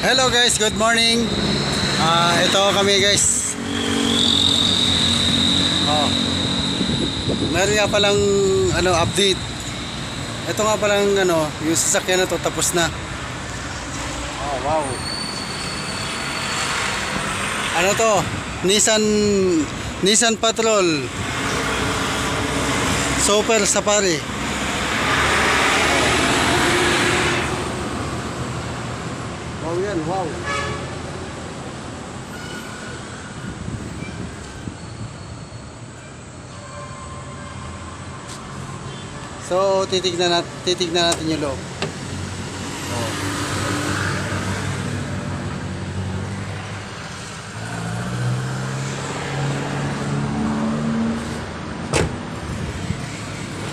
Hello guys, good morning. Ito kami guys. Oh. Meron nga palang update. Ito nga palang yung sasakyan na to tapos na. Oh, wow. Ano to? Nissan Patrol Super Safari. Wow yan, wow. So, titignan natin yung loob. Oh.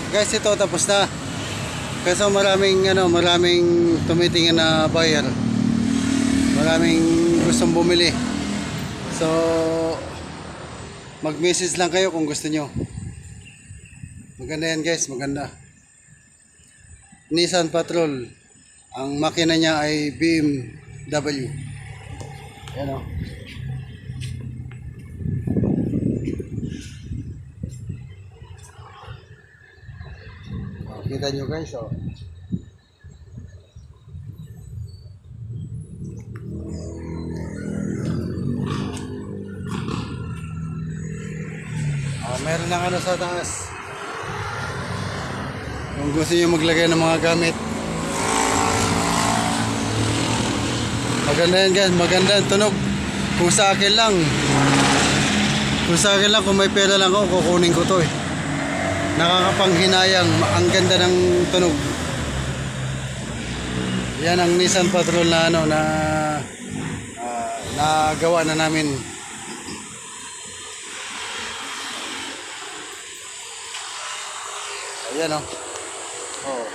Guys, ito tapos na. Kasi maraming tumitingin na buyer. Maraming gustong bumili. So, mag-message lang kayo kung gusto nyo. Maganda yan guys, maganda. Nissan Patrol. Ang makina niya ay BMW. Yan o. Kita nyo guys o. Meron lang sa taas. Kung gusto nyo maglagay ng mga gamit. Maganda yan guys, maganda ang tunog. Kung sa akin lang, kung may pera lang ako, kukunin ko to eh. Nakakapanghinayang, ang ganda ng tunog. Yan ang Nissan Patrol na nagawa na namin. Ayan o. Oh.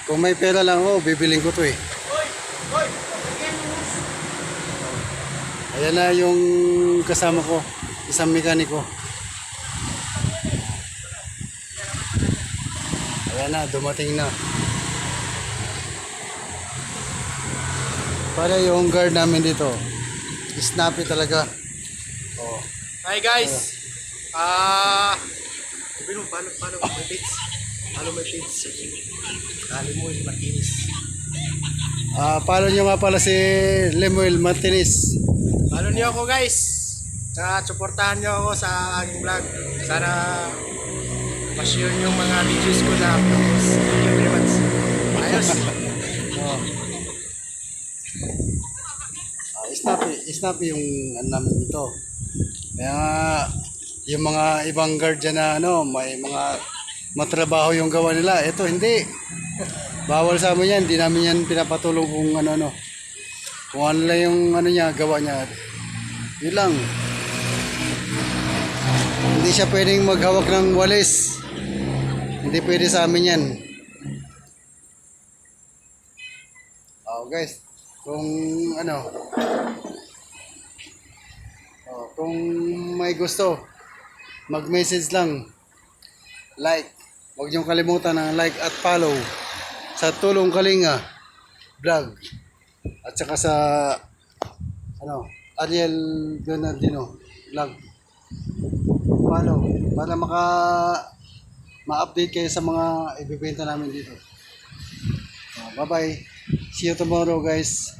Kung may pera lang ako, bibiling ko to eh. Ayan na yung kasama ko, isang mekaniko. Ayan na, dumating na. Para yung guard namin dito, snappy talaga. Oh. Hi guys. Sabi mo, paano may page? Paano may page? Lemuel Martinez. Follow nyo nga pala si Lemuel Martinez. Follow niyo ako guys. Tsaka supportahan niyo ako sa aking vlog. Sana ma-share niyo yung mga videos ko na upload. Thank you very much. Ayos. Oh. Snappy yung namin dito. Kaya yung mga ibang guard dyan na may mga matrabaho yung gawa nila. Ito hindi. Bawal sa amin yan. Hindi namin yan pinapatulong kung kung ano lang yung niya, gawa niya. Yun lang. Hindi siya pwedeng maghawak ng walis. Hindi pwede sa amin yan. Oh guys. Kung kung may gusto, mag-message lang. Like. Huwag niyong kalimutan ng like at follow sa Tulong Kalinga vlog. At saka sa Ariel Bernardino vlog. Follow para ma-update kayo sa mga ibibenta namin dito. Bye-bye. See you tomorrow guys.